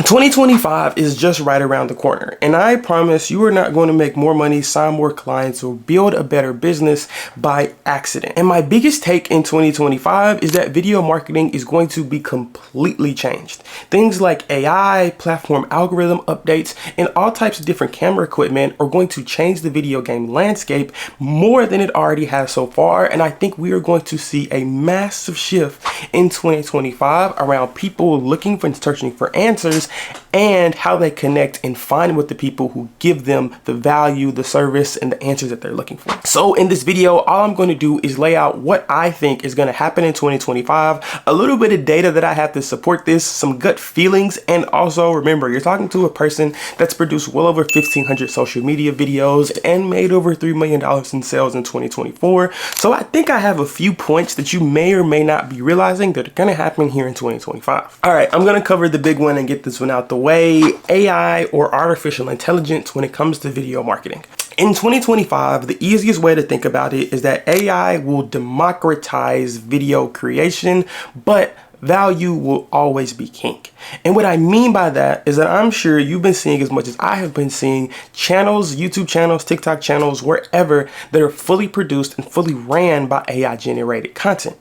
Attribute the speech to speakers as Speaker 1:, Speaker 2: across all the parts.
Speaker 1: 2025 is just right around the corner, and I promise you are not going to make more money, sign more clients, or build a better business by accident. And my biggest take in 2025 is that video marketing is going to be completely changed. Things like AI, platform algorithm updates, and all types of different camera equipment are going to change the video game landscape more than it already has so far, and I think we are going to see a massive shift in 2025 around people looking for and searching for answers and how they connect and find with the people who give them the value, the service, and the answers that they're looking for. So in this video, all I'm going to do is lay out what I think is going to happen in 2025, a little bit of data that I have to support this, some gut feelings, and also remember, you're talking to a person that's produced well over 1,500 social media videos and made over $3 million in sales in 2024. So I think I have a few points that you may or may not be realizing that are going to happen here in 2025. All right, I'm going to cover the big one and get this one out the way: AI, or artificial intelligence, when it comes to video marketing. In 2025, the easiest way to think about it is that AI will democratize video creation, but value will always be king. And what I mean by that is that I'm sure you've been seeing, as much as I have been seeing, channels, YouTube channels, TikTok channels, wherever, that are fully produced and fully ran by AI generated content.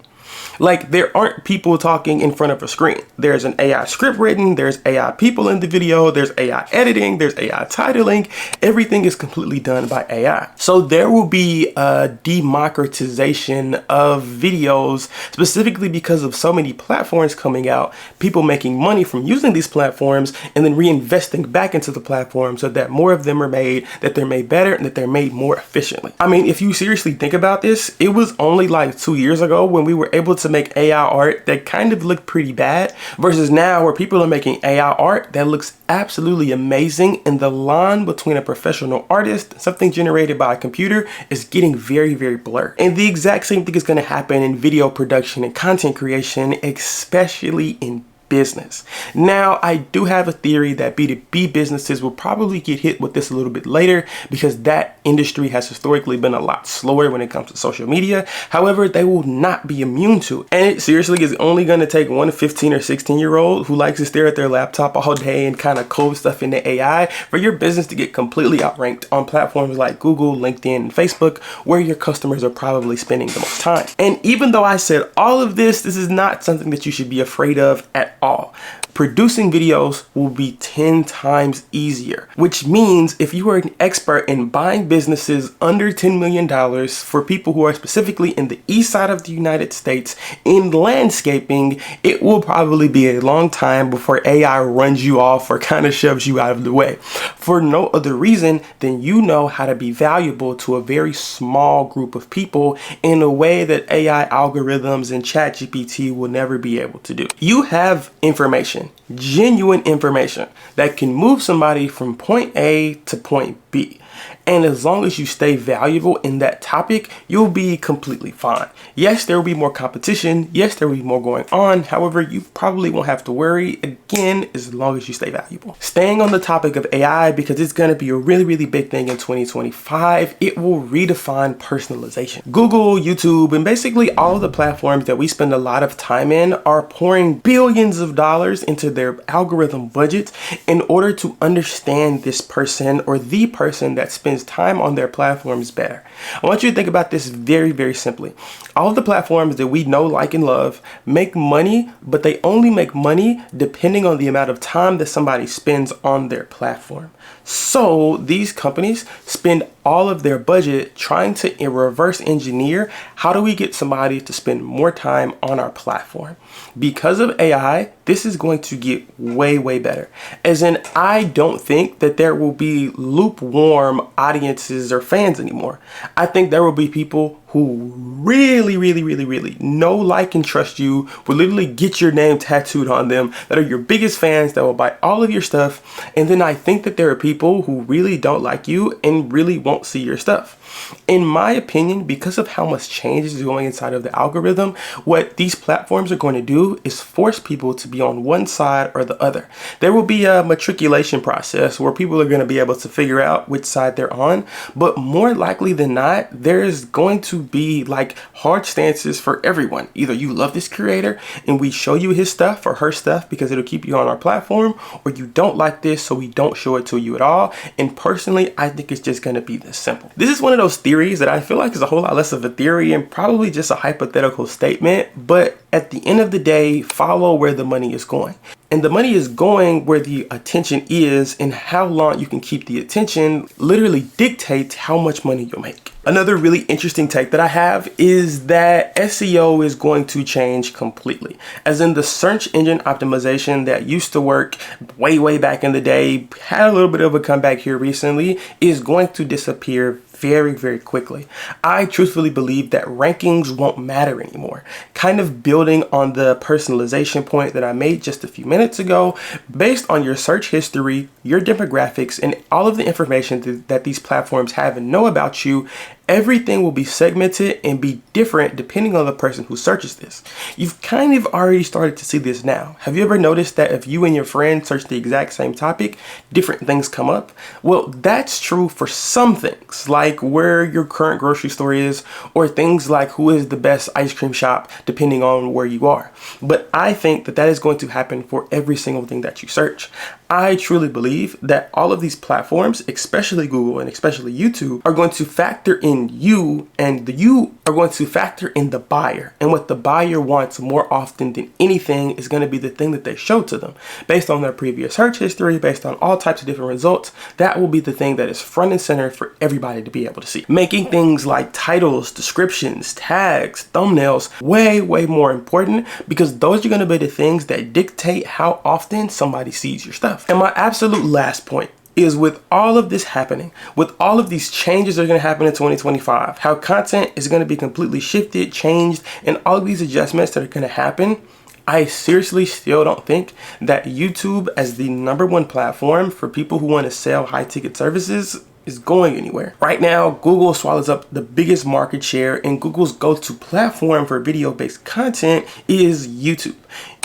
Speaker 1: Like, there aren't people talking in front of a screen. There's an AI script written, there's AI people in the video, there's AI editing, there's AI titling. Everything is completely done by AI. So there will be a democratization of videos, specifically because of so many platforms coming out, people making money from using these platforms and then reinvesting back into the platform so that more of them are made, that they're made better, and that they're made more efficiently. I mean, if you seriously think about this, it was only like 2 years ago when we were able to make AI art that kind of looked pretty bad, versus now where people are making AI art that looks absolutely amazing, and the line between a professional artist and something generated by a computer is getting very, very blurred. And the exact same thing is going to happen in video production and content creation, especially in business. Now, I do have a theory that B2B businesses will probably get hit with this a little bit later, because that industry has historically been a lot slower when it comes to social media. However, they will not be immune to it. And it seriously is only going to take one 15 or 16-year-old who likes to stare at their laptop all day and kind of code stuff into AI for your business to get completely outranked on platforms like Google, LinkedIn, and Facebook, where your customers are probably spending the most time. And even though I said all of this, this is not something that you should be afraid of at all. Producing videos will be 10 times easier, which means if you are an expert in buying businesses under $10 million for people who are specifically in the east side of the United States in landscaping, it will probably be a long time before AI runs you off or kind of shoves you out of the way, for no other reason than you know how to be valuable to a very small group of people in a way that AI algorithms and ChatGPT will never be able to do. You have information, genuine information, that can move somebody from point A to point B. And as long as you stay valuable in that topic, you'll be completely fine. Yes, there will be more competition. Yes, there will be more going on. However, you probably won't have to worry, again, as long as you stay valuable. Staying on the topic of AI, because it's going to be a really, really big thing in 2025, it will redefine personalization. Google, YouTube, and basically all of the platforms that we spend a lot of time in are pouring billions of dollars into their algorithm budgets in order to understand this person, or the person that spends time on their platforms, better. I want you to think about this very, very simply. All of the platforms that we know, like, and love make money, but they only make money depending on the amount of time that somebody spends on their platform. So these companies spend all of their budget trying to reverse engineer, how do we get somebody to spend more time on our platform? Because of AI, this is going to get way, way better. As in, I don't think that there will be lukewarm audiences or fans anymore. I think there will be people who really, really, really, really know, like, and trust you, will literally get your name tattooed on them, that are your biggest fans, that will buy all of your stuff. And then I think that there are people who really don't like you and really won't see your stuff. In my opinion, because of how much change is going inside of the algorithm, what these platforms are going to do is force people to be on one side or the other. There will be a matriculation process where people are going to be able to figure out which side they're on, but more likely than not, there is going to to be like hard stances for everyone. Either you love this creator and we show you his stuff or her stuff because it'll keep you on our platform, or you don't like this so we don't show it to you at all. And personally, I think it's just going to be this simple. This is one of those theories that I feel like is a whole lot less of a theory and probably just a hypothetical statement, but at the end of the day, follow where the money is going. And the money is going where the attention is, and how long you can keep the attention literally dictates how much money you'll make. Another really interesting take that I have is that SEO is going to change completely. As in, the search engine optimization that used to work way back in the day, had a little bit of a comeback here recently, is going to disappear very quickly. I truthfully believe that rankings won't matter anymore. Kind of building on the personalization point that I made just a few minutes ago, based on your search history, your demographics, and all of the information that these platforms have and know about you, everything will be segmented and be different depending on the person who searches this. You've kind of already started to see this now. Have you ever noticed that if you and your friend search the exact same topic, different things come up? Well, that's true for some things, like where your current grocery store is, or things like who is the best ice cream shop, depending on where you are. But I think that is going to happen for every single thing that you search. I truly believe that all of these platforms, especially Google and especially YouTube, are going to factor in you, and you are going to factor in the buyer. And what the buyer wants more often than anything is going to be the thing that they show to them. Based on their previous search history, based on all types of different results, that will be the thing that is front and center for everybody to be able to see. Making things like titles, descriptions, tags, thumbnails way more important, because those are going to be the things that dictate how often somebody sees your stuff. And my absolute last point is, with all of this happening, with all of these changes that are going to happen in 2025, how content is going to be completely shifted, changed, and all of these adjustments that are going to happen, I seriously still don't think that YouTube, as the #1 platform for people who want to sell high ticket services, is going anywhere. Right now, Google swallows up the biggest market share, and Google's go-to platform for video-based content is YouTube.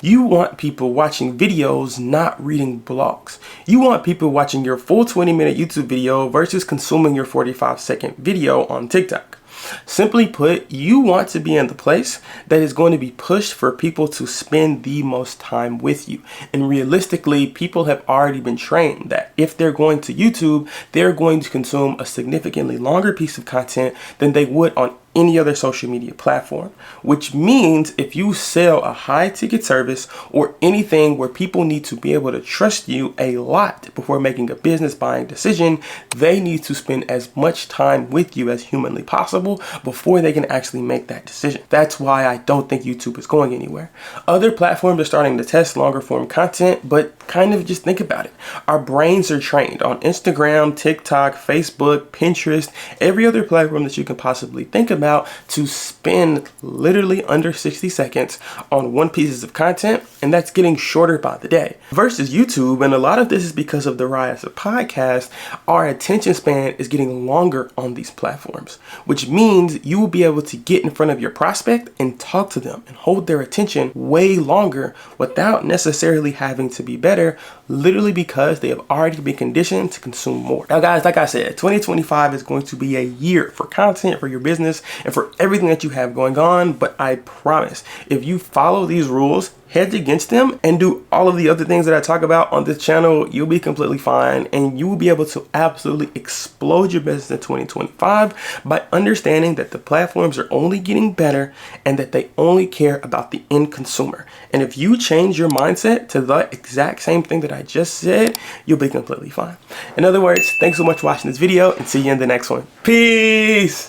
Speaker 1: You want people watching videos, not reading blogs. You want people watching your full 20-minute YouTube video versus consuming your 45-second video on TikTok. Simply put, you want to be in the place that is going to be pushed for people to spend the most time with you. And realistically, people have already been trained that if they're going to YouTube, they're going to consume a significantly longer piece of content than they would on any other social media platform, which means if you sell a high ticket service or anything where people need to be able to trust you a lot before making a business buying decision, they need to spend as much time with you as humanly possible before they can actually make that decision. That's why I don't think YouTube is going anywhere. Other platforms are starting to test longer form content, but kind of just think about it. Our brains are trained on Instagram, TikTok, Facebook, Pinterest, every other platform that you can possibly think about, to spend literally under 60 seconds on one piece of content, and that's getting shorter by the day. Versus YouTube, and a lot of this is because of the rise of podcasts, our attention span is getting longer on these platforms, which means you will be able to get in front of your prospect and talk to them and hold their attention way longer without necessarily having to be better, literally because they have already been conditioned to consume more. Now guys, like I said, 2025 is going to be a year for content, for your business, and for everything that you have going on. But I promise, if you follow these rules, hedge against them, and do all of the other things that I talk about on this channel, you'll be completely fine, and you will be able to absolutely explode your business in 2025 by understanding that the platforms are only getting better and that they only care about the end consumer. And if you change your mindset to the exact same thing that I just said, you'll be completely fine. In other words, thanks so much for watching this video, and see you in the next one. Peace!